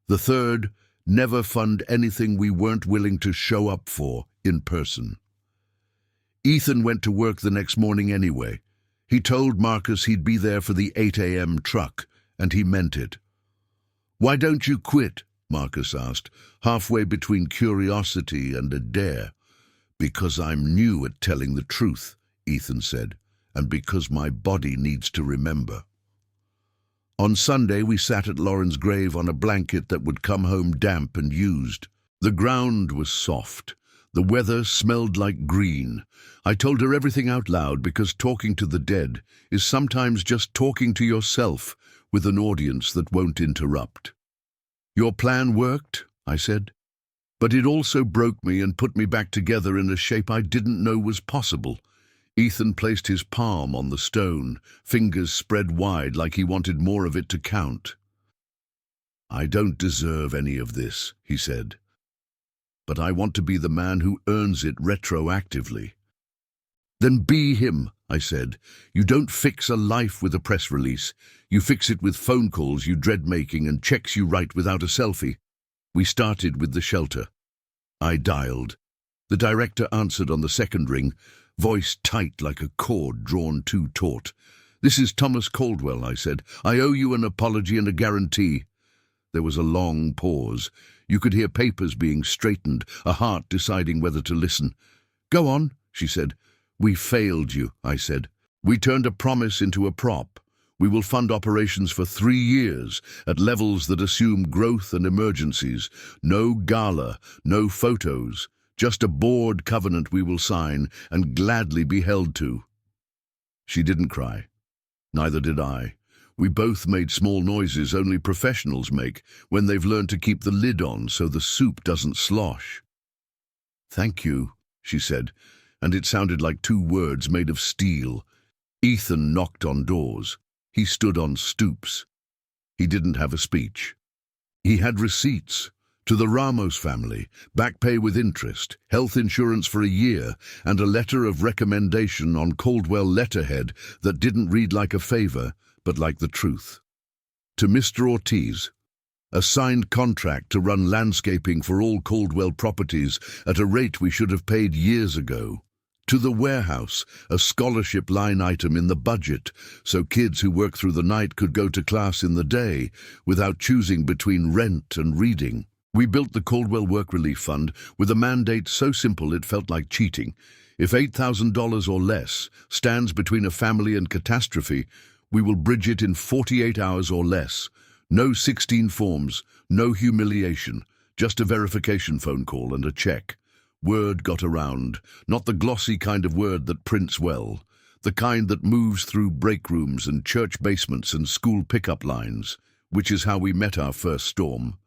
The third: never fund anything we weren't willing to show up for in person. Ethan went to work the next morning anyway. He told Marcus he'd be there for the 8 a.m. truck, and he meant it. "Why don't you quit?" Marcus asked, halfway between curiosity and a dare. "Because I'm new at telling the truth," Ethan said, "and because my body needs to remember." On Sunday, we sat at Lauren's grave on a blanket that would come home damp and used. The ground was soft. The weather smelled like green. I told her everything out loud because talking to the dead is sometimes just talking to yourself with an audience that won't interrupt. "Your plan worked," I said, "but it also broke me and put me back together in a shape I didn't know was possible." Ethan placed his palm on the stone, fingers spread wide like he wanted more of it to count. "I don't deserve any of this," he said, "but I want to be the man who earns it retroactively." "Then be him," I said. "You don't fix a life with a press release. You fix it with phone calls you dread making and checks you write without a selfie." We started with the shelter. I dialed. The director answered on the second ring, voice tight like a cord drawn too taut. "This is Thomas Caldwell," I said. "I owe you an apology and a guarantee." There was a long pause. You could hear papers being straightened, a heart deciding whether to listen. "Go on," she said. "We failed you," I said. "We turned a promise into a prop. We will fund operations for 3 years at levels that assume growth and emergencies. No gala, no photos, just a board covenant we will sign and gladly be held to." She didn't cry. Neither did I. We both made small noises only professionals make when they've learned to keep the lid on so the soup doesn't slosh. "Thank you," she said, and it sounded like 2 words made of steel. Ethan knocked on doors. He stood on stoops. He didn't have a speech. He had receipts. To the Ramos family, back pay with interest, health insurance for a year, and a letter of recommendation on Caldwell letterhead that didn't read like a favor, but like the truth. To Mr. Ortiz, a signed contract to run landscaping for all Caldwell properties at a rate we should have paid years ago. To the warehouse, a scholarship line item in the budget, so kids who work through the night could go to class in the day without choosing between rent and reading. We built the Caldwell Work Relief Fund with a mandate so simple it felt like cheating. If $8,000 or less stands between a family and catastrophe, we will bridge it in 48 hours or less. No 16 forms, no humiliation, just a verification phone call and a check. Word got around, not the glossy kind of word that prints well, the kind that moves through break rooms and church basements and school pickup lines, which is how we met our first storm.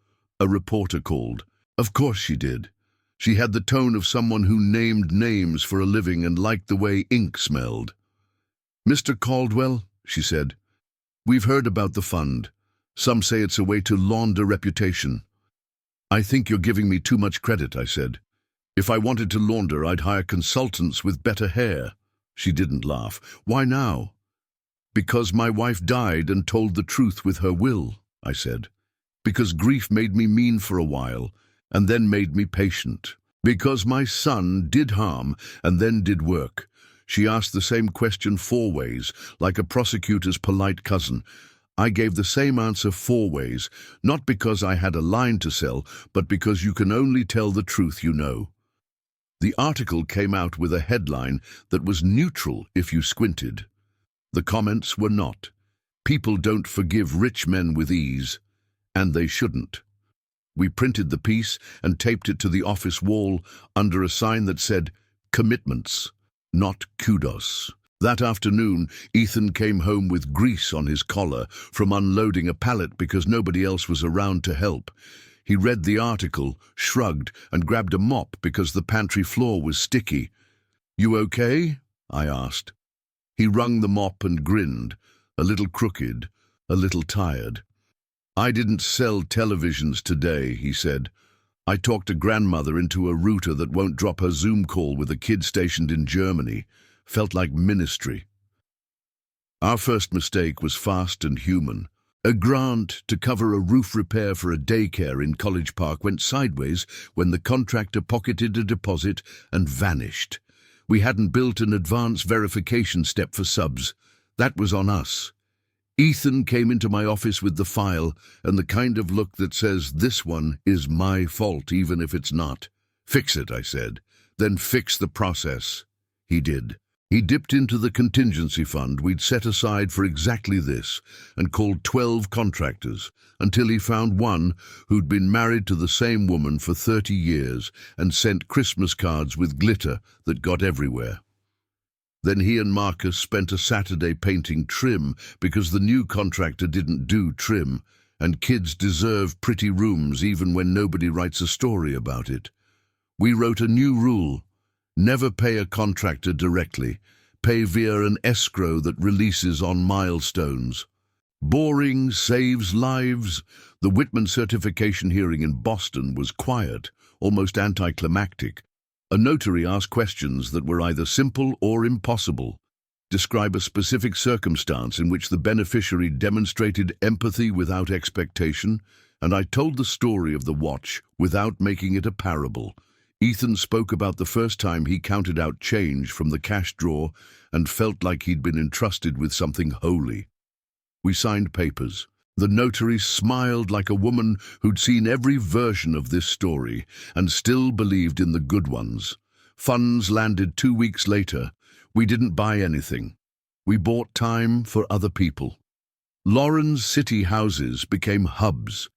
A reporter called. Of course she did. She had the tone of someone who named names for a living and liked the way ink smelled. "Mr. Caldwell," she said, "we've heard about the fund. Some say it's a way to launder reputation." "I think you're giving me too much credit," I said. "If I wanted to launder, I'd hire consultants with better hair." She didn't laugh. "Why now?" "Because my wife died and told the truth with her will," I said. "Because grief made me mean for a while, and then made me patient. Because my son did harm, and then did work." She asked the same question 4 ways, like a prosecutor's polite cousin. I gave the same answer 4 ways, not because I had a line to sell, but because you can only tell the truth you know. The article came out with a headline that was neutral if you squinted. The comments were not. People don't forgive rich men with ease, and they shouldn't. We printed the piece and taped it to the office wall under a sign that said, "Commitments, not kudos." That afternoon, Ethan came home with grease on his collar from unloading a pallet because nobody else was around to help. He read the article, shrugged, and grabbed a mop because the pantry floor was sticky. "You okay?" I asked. He wrung the mop and grinned, a little crooked, a little tired. "I didn't sell televisions today," he said. "I talked a grandmother into a router that won't drop her Zoom call with a kid stationed in Germany. Felt like ministry." Our first mistake was fast and human. A grant to cover a roof repair for a daycare in College Park went sideways when the contractor pocketed a deposit and vanished. We hadn't built an advanced verification step for subs. That was on us. Ethan came into my office with the file and the kind of look that says, "This one is my fault, even if it's not." "Fix it," I said. "Then fix the process." He did. He dipped into the contingency fund we'd set aside for exactly this and called 12 contractors until he found one who'd been married to the same woman for 30 years and sent Christmas cards with glitter that got everywhere. Then he and Marcus spent a Saturday painting trim because the new contractor didn't do trim, and kids deserve pretty rooms even when nobody writes a story about it. We wrote a new rule: never pay a contractor directly. Pay via an escrow that releases on milestones. Boring saves lives. The Whitman certification hearing in Boston was quiet, almost anticlimactic. A notary asked questions that were either simple or impossible. Describe a specific circumstance in which the beneficiary demonstrated empathy without expectation, and I told the story of the watch without making it a parable. Ethan spoke about the first time he counted out change from the cash drawer and felt like he'd been entrusted with something holy. We signed papers. The notary smiled like a woman who'd seen every version of this story and still believed in the good ones. Funds landed 2 weeks later. We didn't buy anything. We bought time for other people. Lauren's city houses became hubs.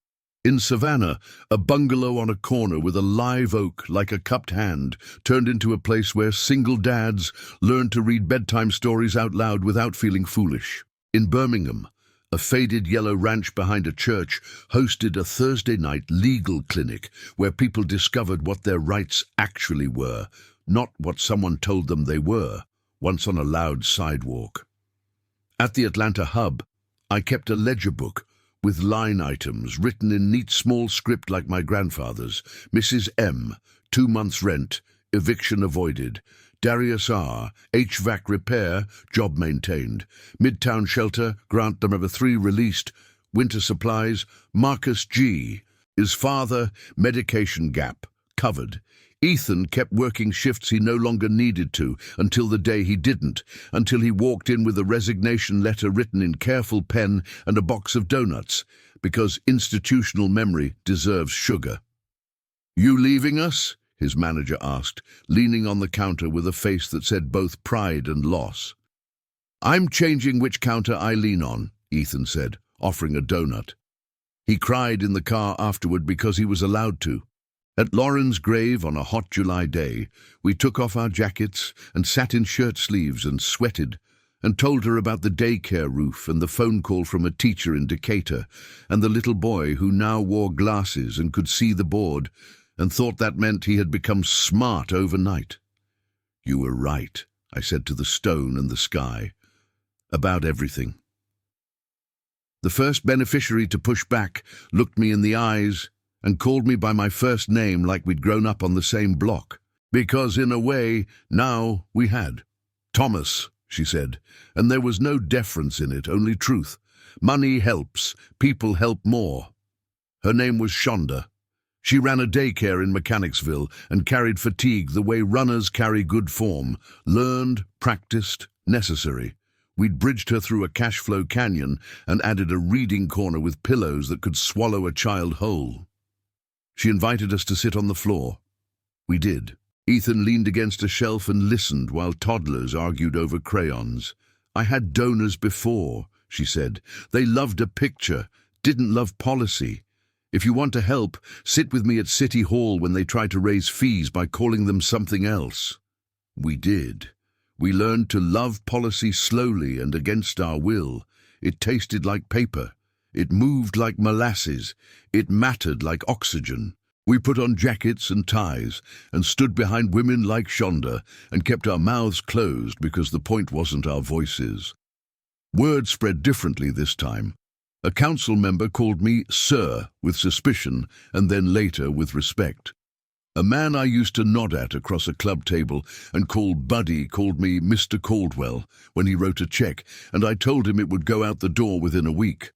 In Savannah, a bungalow on a corner with a live oak like a cupped hand turned into a place where single dads learned to read bedtime stories out loud without feeling foolish. In Birmingham, a faded yellow ranch behind a church hosted a Thursday night legal clinic where people discovered what their rights actually were, not what someone told them they were, once on a loud sidewalk. At the Atlanta hub, I kept a ledger book with line items written in neat small script like my grandfather's. Mrs. M, 2 months rent, eviction avoided. Darius R, HVAC repair, job maintained. Midtown shelter, grant number 3 released. Winter supplies. Marcus G, his father, medication gap, covered. Ethan kept working shifts he no longer needed to until the day he didn't, until he walked in with a resignation letter written in careful pen and a box of donuts, because institutional memory deserves sugar. "You leaving us?" his manager asked, leaning on the counter with a face that said both pride and loss. "I'm changing which counter I lean on," Ethan said, offering a donut. He cried in the car afterward because he was allowed to. At Lauren's grave on a hot July day, we took off our jackets and sat in shirt sleeves and sweated, and told her about the daycare roof and the phone call from a teacher in Decatur, and the little boy who now wore glasses and could see the board, and thought that meant he had become smart overnight. "You were right," I said to the stone and the sky, about everything. The first beneficiary to push back looked me in the eyes and called me by my first name like we'd grown up on the same block. Because in a way, now we had. "Thomas," she said, and there was no deference in it, only truth. "Money helps, people help more." Her name was Shonda. She ran a daycare in Mechanicsville and carried fatigue the way runners carry good form, learned, practiced, necessary. We'd bridged her through a cash flow canyon and added a reading corner with pillows that could swallow a child whole. She invited us to sit on the floor. We did. Ethan leaned against a shelf and listened while toddlers argued over crayons. "I had donors before," she said. "They loved a picture, didn't love policy. If you want to help, sit with me at City Hall when they try to raise fees by calling them something else." We did. We learned to love policy slowly and against our will. It tasted like paper. It moved like molasses. It mattered like oxygen. We put on jackets and ties and stood behind women like Shonda and kept our mouths closed because the point wasn't our voices. Word spread differently this time. A council member called me Sir with suspicion and then later with respect. A man I used to nod at across a club table and call Buddy called me Mr. Caldwell when he wrote a check, and I told him it would go out the door within a week.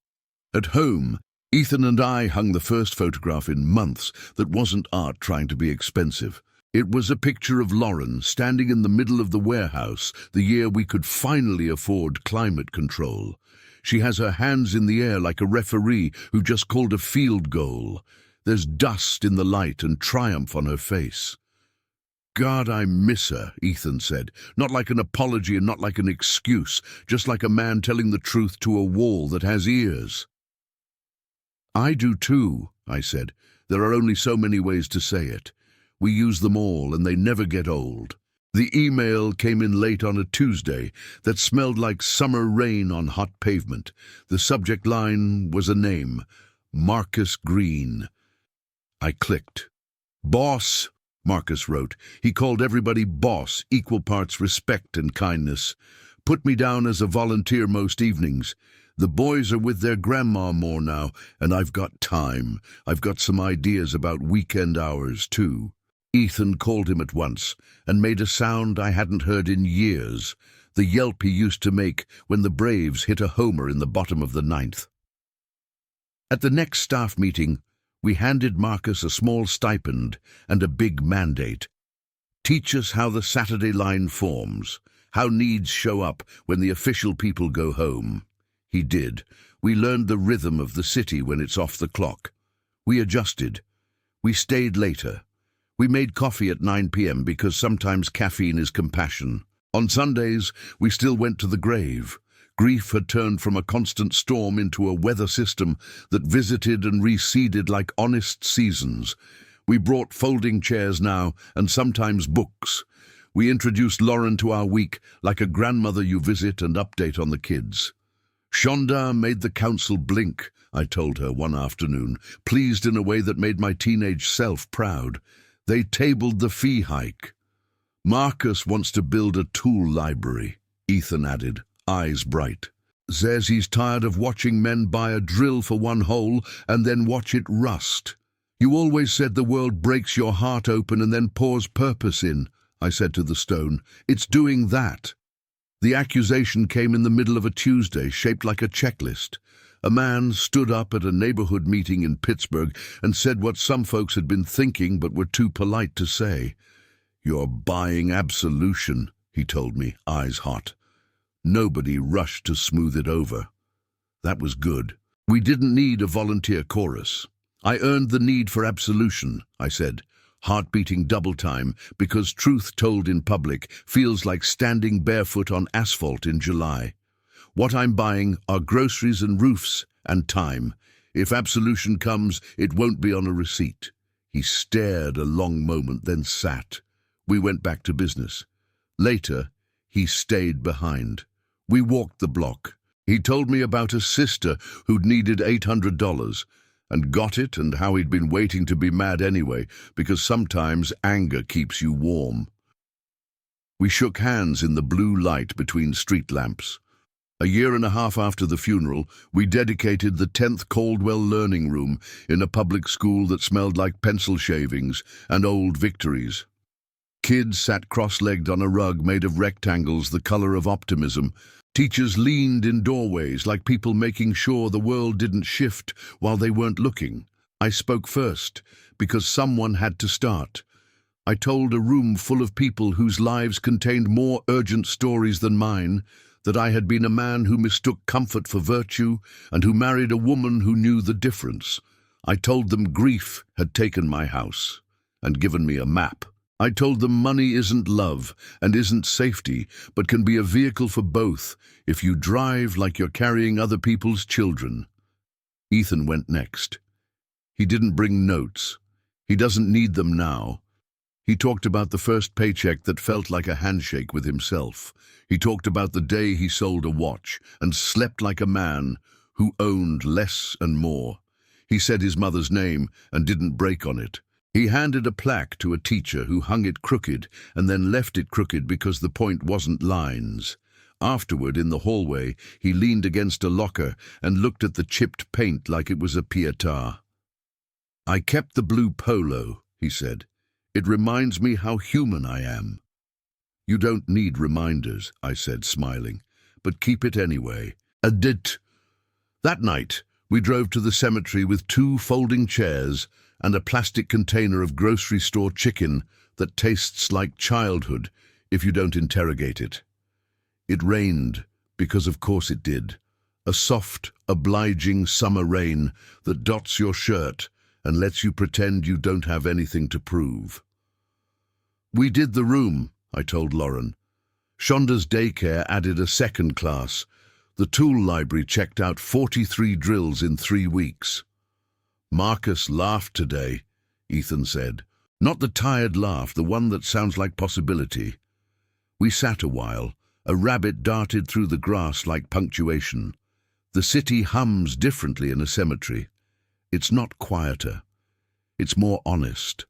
At home, Ethan and I hung the first photograph in months that wasn't art trying to be expensive. It was a picture of Lauren standing in the middle of the warehouse the year we could finally afford climate control. She has her hands in the air like a referee who just called a field goal. There's dust in the light and triumph on her face. "God, I miss her," Ethan said. "Not like an apology and not like an excuse, just like a man telling the truth to a wall that has ears." "I do too," I said. "There are only so many ways to say it. We use them all and they never get old." The email came in late on a Tuesday that smelled like summer rain on hot pavement. The subject line was a name, Marcus Green. I clicked. "Boss," Marcus wrote. He called everybody boss, equal parts respect and kindness. "Put me down as a volunteer most evenings. The boys are with their grandma more now, and I've got time. I've got some ideas about weekend hours, too." Ethan called him at once and made a sound I hadn't heard in years, the yelp he used to make when the Braves hit a homer in the bottom of the ninth. At the next staff meeting, we handed Marcus a small stipend and a big mandate. "Teach us how the Saturday line forms, how needs show up when the official people go home." He did. We learned the rhythm of the city when it's off the clock. We adjusted. We stayed later. We made coffee at 9 p.m. because sometimes caffeine is compassion. On Sundays, we still went to the grave. Grief had turned from a constant storm into a weather system that visited and receded like honest seasons. We brought folding chairs now and sometimes books. We introduced Lauren to our week like a grandmother you visit and update on the kids. "Shonda made the council blink," I told her one afternoon, pleased in a way that made my teenage self proud. "They tabled the fee hike." "Marcus wants to build a tool library," Ethan added, eyes bright. "Says he's tired of watching men buy a drill for one hole and then watch it rust." "You always said the world breaks your heart open and then pours purpose in," I said to the stone. "It's doing that." The accusation came in the middle of a Tuesday, shaped like a checklist. A man stood up at a neighborhood meeting in Pittsburgh and said what some folks had been thinking but were too polite to say. "You're buying absolution," he told me, eyes hot. Nobody rushed to smooth it over. That was good. We didn't need a volunteer chorus. "I earned the need for absolution," I said, heart beating double time, because truth told in public feels like standing barefoot on asphalt in July. What I'm buying are groceries and roofs and time. If absolution comes, it won't be on a receipt." He stared a long moment, then sat. We went back to business. Later, he stayed behind. We walked the block. He told me about a sister who'd needed $800 and got it, and how he'd been waiting to be mad anyway, because sometimes anger keeps you warm. We shook hands in the blue light between street lamps. A year and a half after the funeral, we dedicated the 10th Caldwell Learning Room in a public school that smelled like pencil shavings and old victories. Kids sat cross-legged on a rug made of rectangles the color of optimism. Teachers leaned in doorways like people making sure the world didn't shift while they weren't looking. I spoke first, because someone had to start. I told a room full of people whose lives contained more urgent stories than mine, that I had been a man who mistook comfort for virtue and who married a woman who knew the difference. I told them grief had taken my house and given me a map. I told them money isn't love and isn't safety, but can be a vehicle for both if you drive like you're carrying other people's children. Ethan went next. He didn't bring notes. He doesn't need them now. He talked about the first paycheck that felt like a handshake with himself. He talked about the day he sold a watch and slept like a man who owned less and more. He said his mother's name and didn't break on it. He handed a plaque to a teacher who hung it crooked and then left it crooked because the point wasn't lines. Afterward, in the hallway, he leaned against a locker and looked at the chipped paint like it was a pietà. "I kept the blue polo," he said. "It reminds me how human I am." "You don't need reminders," I said, smiling, "but keep it anyway." That night, we drove to the cemetery with 2 folding chairs and a plastic container of grocery store chicken that tastes like childhood if you don't interrogate it. It rained, because of course it did. A soft, obliging summer rain that dots your shirt and lets you pretend you don't have anything to prove. We did the room, I told Lauren. Shonda's daycare added a second class. The tool library checked out 43 drills in 3 weeks. Marcus laughed today, Ethan said. Not the tired laugh, the one that sounds like possibility. We sat a while. A rabbit darted through the grass like punctuation. The city hums differently in a cemetery. It's not quieter. It's more honest.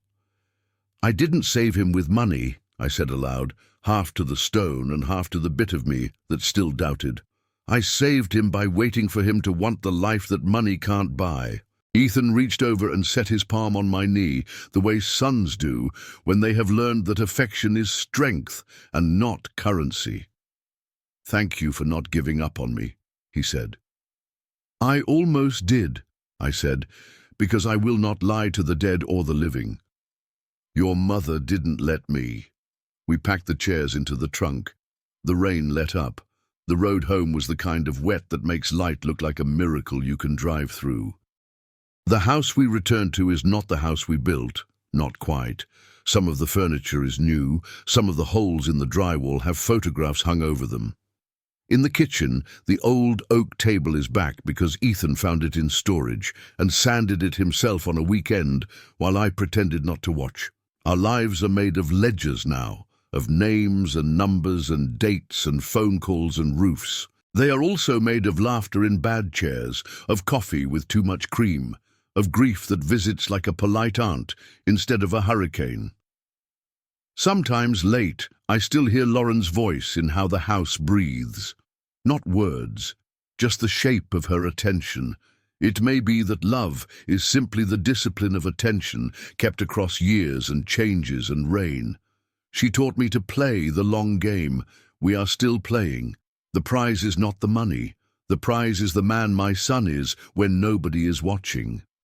I didn't save him with money, I said aloud, half to the stone and half to the bit of me that still doubted. I saved him by waiting for him to want the life that money can't buy. Ethan reached over and set his palm on my knee, the way sons do when they have learned that affection is strength and not currency. Thank you for not giving up on me, he said. I almost did, I said, because I will not lie to the dead or the living. Your mother didn't let me. We packed the chairs into the trunk. The rain let up. The road home was the kind of wet that makes light look like a miracle you can drive through. The house we returned to is not the house we built, not quite. Some of the furniture is new, some of the holes in the drywall have photographs hung over them. In the kitchen, the old oak table is back because Ethan found it in storage and sanded it himself on a weekend while I pretended not to watch. Our lives are made of ledgers now, of names and numbers and dates and phone calls and roofs. They are also made of laughter in bad chairs, of coffee with too much cream, of grief that visits like a polite aunt instead of a hurricane. Sometimes late, I still hear Lauren's voice in how the house breathes. Not words, just the shape of her attention. It may be that love is simply the discipline of attention kept across years and changes and rain. She taught me to play the long game. We are still playing. The prize is not the money. The prize is the man my son is when nobody is watching.